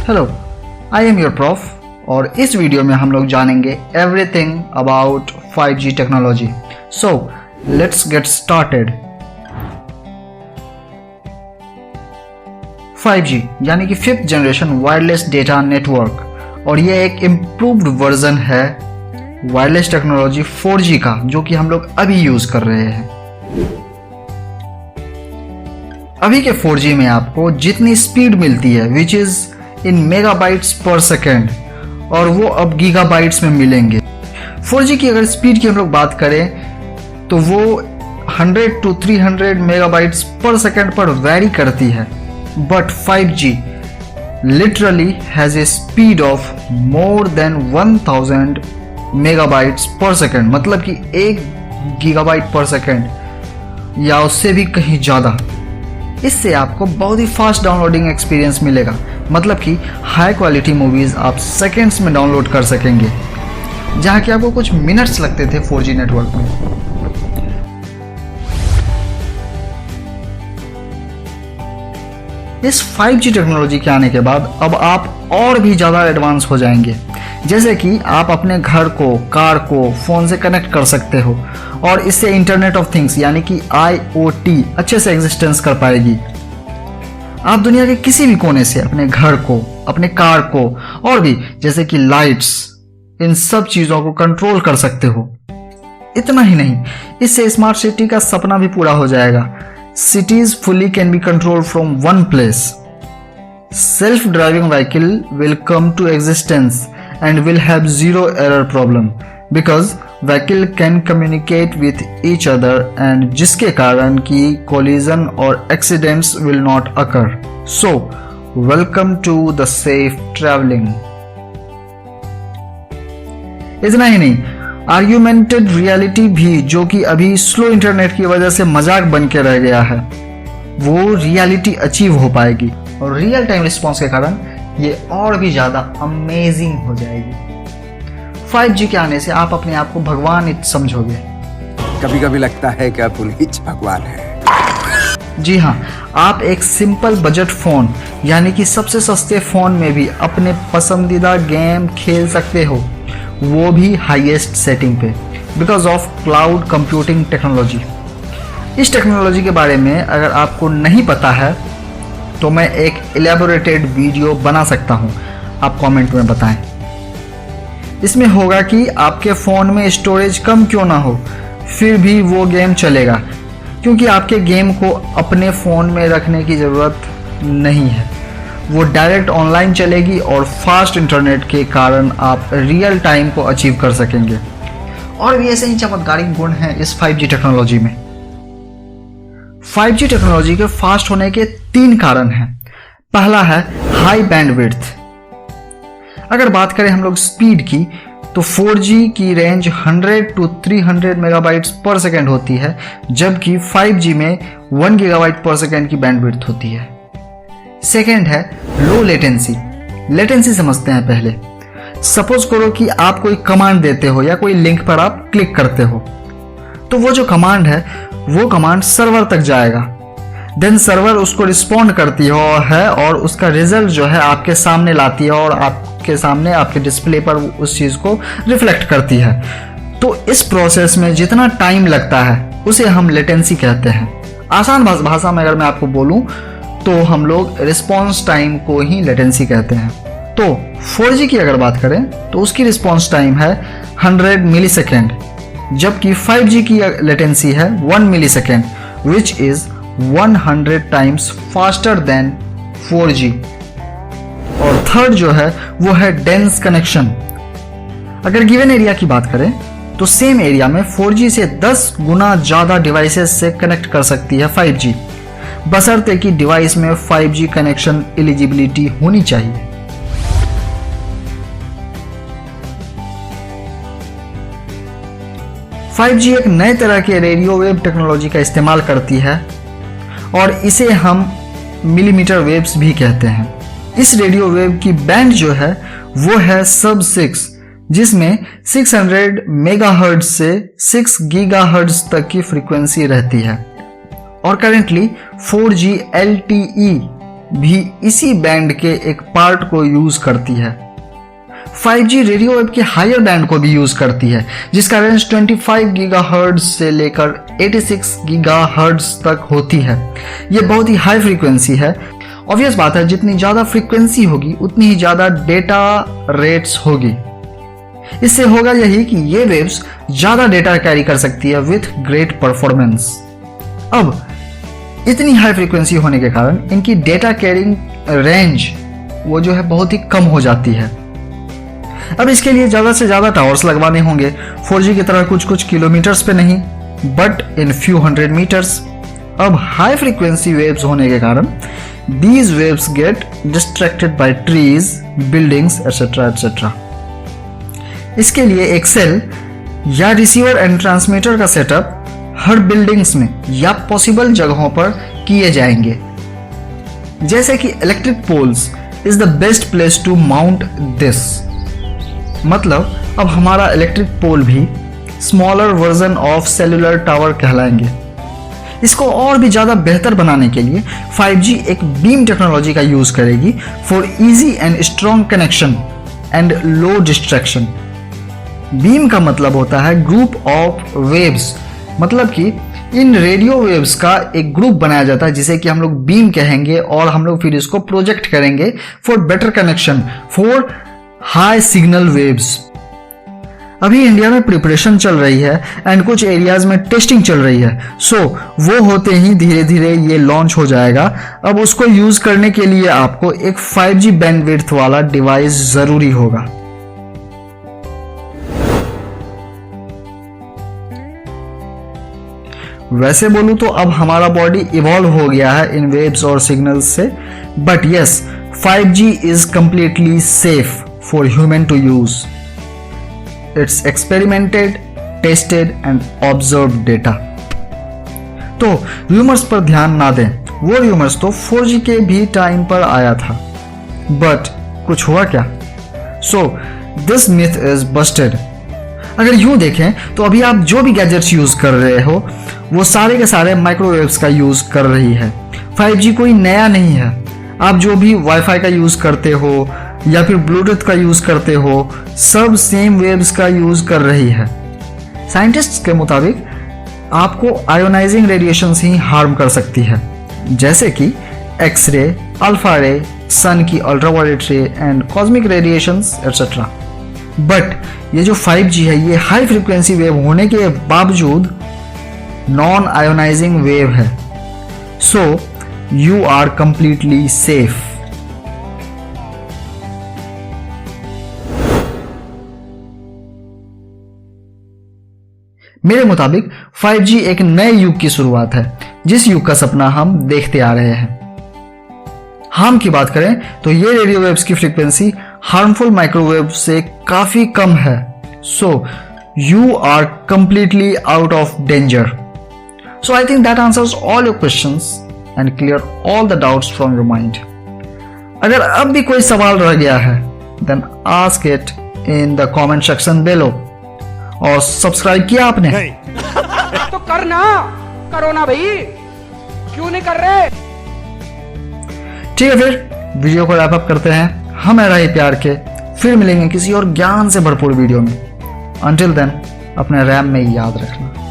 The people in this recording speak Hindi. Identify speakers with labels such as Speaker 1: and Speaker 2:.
Speaker 1: Hello, I am your prof और इस वीडियो में हम लोग जानेंगे everything about 5G technology. So let's get started. 5G यानी कि 5th generation wireless data network, और ये एक इम्प्रूव्ड वर्जन है वायरलेस टेक्नोलॉजी 4G का, जो कि हम लोग अभी यूज कर रहे हैं। अभी के 4G में आपको जितनी स्पीड मिलती है विच इज इन मेगाबाइट्स पर सेकेंड, और वो अब गीगाबाइट्स में मिलेंगे। 4G की अगर स्पीड की हम लोग बात करें तो वो 100 to 300 मेगाबाइट्स पर सेकेंड पर वेरी करती है, but 5G literally has a speed of more than 1000 megabytes पर सेकेंड, मतलब कि 1 गीगाबाइट पर सेकेंड या उससे भी कहीं ज़्यादा। इससे आपको बहुत ही फास्ट डाउनलोडिंग एक्सपीरियंस मिलेगा, मतलब कि हाई क्वालिटी मूवीज़ आप सेकेंड्स में डाउनलोड कर सकेंगे, जहाँ कि आपको कुछ मिनट्स लगते थे 4G नेटवर्क में। इस 5G टेक्नोलॉजी के आने के बाद अब आप और भी ज़्यादा एडवांस हो जाएंगे, जैसे कि आप अपने घर को, कार को फ़ोन से कनेक्ट कर सकते हो, और इससे इंटरनेट ऑफ थिंग्स यानी कि IoT अच्छे से एग्जिस्टेंस कर पाएगी। आप दुनिया के किसी भी कोने से अपने घर को, अपने कार को, और भी जैसे कि लाइट्स, इन सब चीज़ों को कंट्रोल कर सकते हो। इतना ही नहीं, इससे स्मार्ट सिटी का सपना भी पूरा हो जाएगा। Cities fully can be controlled from one place. Self-driving vehicle will come to existence and will have zero error problem because vehicle can communicate with each other, and जिसके कारण कि collision और accidents will not occur. So, welcome to the safe traveling. इतना ही नहीं, आर्ग्यूमेंटेड रियलिटी भी, जो कि अभी स्लो इंटरनेट की वजह से मजाक बन के रह गया है, वो रियलिटी अचीव हो पाएगी, और रियल टाइम रिस्पॉन्स के कारण ये और भी ज़्यादा अमेजिंग हो जाएगी। 5G के आने से आप अपने आप को भगवान समझोगे।
Speaker 2: कभी कभी लगता है कि आप उन्हीं भगवान है।
Speaker 1: जी हाँ, आप एक सिंपल बजट फ़ोन यानी कि सबसे सस्ते फ़ोन में भी अपने पसंदीदा गेम खेल सकते हो, वो भी हाईएस्ट सेटिंग पे, because of cloud computing technology. इस टेक्नोलॉजी के बारे में अगर आपको नहीं पता है तो मैं एक एलैबोरेटेड वीडियो बना सकता हूँ, आप कमेंट में बताएं। इसमें होगा कि आपके फ़ोन में स्टोरेज कम क्यों ना हो, फिर भी वो गेम चलेगा, क्योंकि आपके गेम को अपने फ़ोन में रखने की ज़रूरत नहीं है। वो डायरेक्ट ऑनलाइन चलेगी और फास्ट इंटरनेट के कारण आप रियल टाइम को अचीव कर सकेंगे। और भी ऐसे ही चमत्कारिक गुण हैं इस 5G टेक्नोलॉजी में। 5G टेक्नोलॉजी के फास्ट होने के 3 कारण हैं। पहला है हाई बैंडविड्थ। अगर बात करें हम लोग स्पीड की, तो 4G की रेंज 100 to 300 मेगाबाइट्स पर सेकेंड होती है, जबकि 5G में 1 गीगाबाइट पर सेकेंड की बैंडविड्थ होती है। सेकेंड है लो लेटेंसी। लेटेंसी समझते हैं पहले। सपोज करो कि आप कोई कमांड देते हो या कोई लिंक पर आप क्लिक करते हो, तो वो जो कमांड है वो कमांड सर्वर तक जाएगा, देन सर्वर उसको रिस्पॉन्ड करती है और उसका रिजल्ट जो है आपके सामने लाती है, और आपके सामने आपके डिस्प्ले पर उस चीज़ को रिफ्लेक्ट करती है। तो इस प्रोसेस में जितना टाइम लगता है उसे हम लेटेंसी कहते हैं। आसान भाषा में अगर मैं आपको बोलूँ तो हम लोग रिस्पॉन्स टाइम को ही लेटेंसी कहते हैं। तो 4G की अगर बात करें तो उसकी रिस्पॉन्स टाइम है 100 मिली सेकेंड, जबकि 5G की लेटेंसी है 1 millisecond, which is 100 times faster than 4G। और थर्ड जो है वो है डेंस कनेक्शन। अगर गिवन एरिया की बात करें तो सेम एरिया में 4G से 10 गुना ज़्यादा डिवाइसेस से कनेक्ट कर सकती है 5G, बशर्ते कि डिवाइस में 5G कनेक्शन एलिजिबिलिटी होनी चाहिए। फाइव जी एक नए तरह के रेडियो वेव टेक्नोलॉजी का इस्तेमाल करती है, और इसे हम मिलीमीटर वेव्स भी कहते हैं। इस रेडियो वेव की बैंड जो है वो है सब 6, जिसमें 600 मेगाहर्ट्ज से 6 गीगाहर्ट्ज तक की फ्रीक्वेंसी रहती है। और करेंटली 4G LTE भी इसी बैंड के एक पार्ट को यूज करती है। 5G रेडियो वेव के हायर बैंड को भी यूज करती है, जिसका रेंज 25 गीगाहर्ट्ज से लेकर 86 गीगाहर्ट्ज तक होती है। यह बहुत ही हाई फ्रीक्वेंसी है। ऑब्वियस बात है, जितनी ज्यादा फ्रीक्वेंसी होगी उतनी ही ज्यादा डेटा रेट्स होगी। इससे होगा यही कि ये वेव्स ज्यादा डेटा कैरी कर सकती है विथ ग्रेट परफॉर्मेंस। अब इतनी हाई फ्रीक्वेंसी होने के कारण इनकी डेटा कैरिंग रेंज वो जो है बहुत ही कम हो जाती है। अब इसके लिए ज्यादा से ज्यादा टावर्स लगवाने होंगे, 4G की तरह कुछ कुछ किलोमीटर्स पे नहीं, but in few hundred meters. अब हाई फ्रीक्वेंसी वेव्स होने के कारण these waves get distracted by trees, buildings, etc. etc. इसके लिए एक सेल या रिसीवर एंड ट्रांसमीटर का सेटअप हर बिल्डिंग्स में या पॉसिबल जगहों पर किए जाएंगे। जैसे कि electric poles is the best place to mount this. मतलब अब हमारा इलेक्ट्रिक पोल भी smaller version of cellular tower कहलाएंगे। इसको और भी ज्यादा बेहतर बनाने के लिए 5G एक बीम टेक्नोलॉजी का यूज करेगी for easy and strong connection and low distraction. Beam का मतलब होता है ग्रुप ऑफ वेव्स, मतलब कि इन रेडियो वेव्स का एक ग्रुप बनाया जाता है जिसे कि हम लोग बीम कहेंगे, और हम लोग फिर इसको प्रोजेक्ट करेंगे for better connection for high signal waves. अभी इंडिया में प्रिपरेशन चल रही है एंड कुछ एरियाज में टेस्टिंग चल रही है। सो वो होते ही धीरे धीरे ये लॉन्च हो जाएगा। अब उसको यूज करने के लिए आपको एक 5G बैंडविड्थ वाला डिवाइस जरूरी होगा। वैसे बोलूं तो अब हमारा बॉडी इवॉल्व हो गया है इन वेव्स और सिग्नल्स से, but yes 5G is completely safe for human to use. It's experimented, tested and observed data. तो रूमर्स पर ध्यान ना दें, वो रूमर्स तो 4G के भी टाइम पर आया था, बट कुछ हुआ क्या? So this myth is busted. अगर यूं देखें तो अभी आप जो भी गैजेट्स यूज कर रहे हो वो सारे के सारे माइक्रोवेव्स का यूज कर रही है। 5G कोई नया नहीं है। आप जो भी वाईफाई का यूज करते हो या फिर ब्लूटूथ का यूज करते हो, सब सेम वेव्स का यूज कर रही है। साइंटिस्ट्स के मुताबिक आपको आयोनाइजिंग रेडिएशंस ही हार्म कर सकती है, जैसे कि एक्सरे, अल्फा रे, सन की अल्ट्रावायलेट रे and cosmic radiations etcetera. But ये जो 5G है ये हाई फ्रीक्वेंसी वेव होने के बावजूद नॉन आयोनाइजिंग वेव है। So you are completely safe. मेरे मुताबिक 5G एक नए युग की शुरुआत है, जिस युग का सपना हम देखते आ रहे हैं। हार्म की बात करें तो ये रेडियो वेव्स की फ्रीक्वेंसी हार्मफुल माइक्रोवेव से काफी कम है। So you are completely out of danger. So I think that answers all your questions and clear all the doubts from your mind. अगर अब भी कोई सवाल रह गया है then ask it in the comment section below. और सब्सक्राइब किया आपने?
Speaker 3: तो करना, करो ना भाई, क्यों नहीं कर रहे?
Speaker 1: ठीक है, फिर वीडियो को रैप अप करते हैं। हम है रहे प्यार के, फिर मिलेंगे किसी और ज्ञान से भरपूर वीडियो में। अंटिल देन अपने रैम में याद रखना।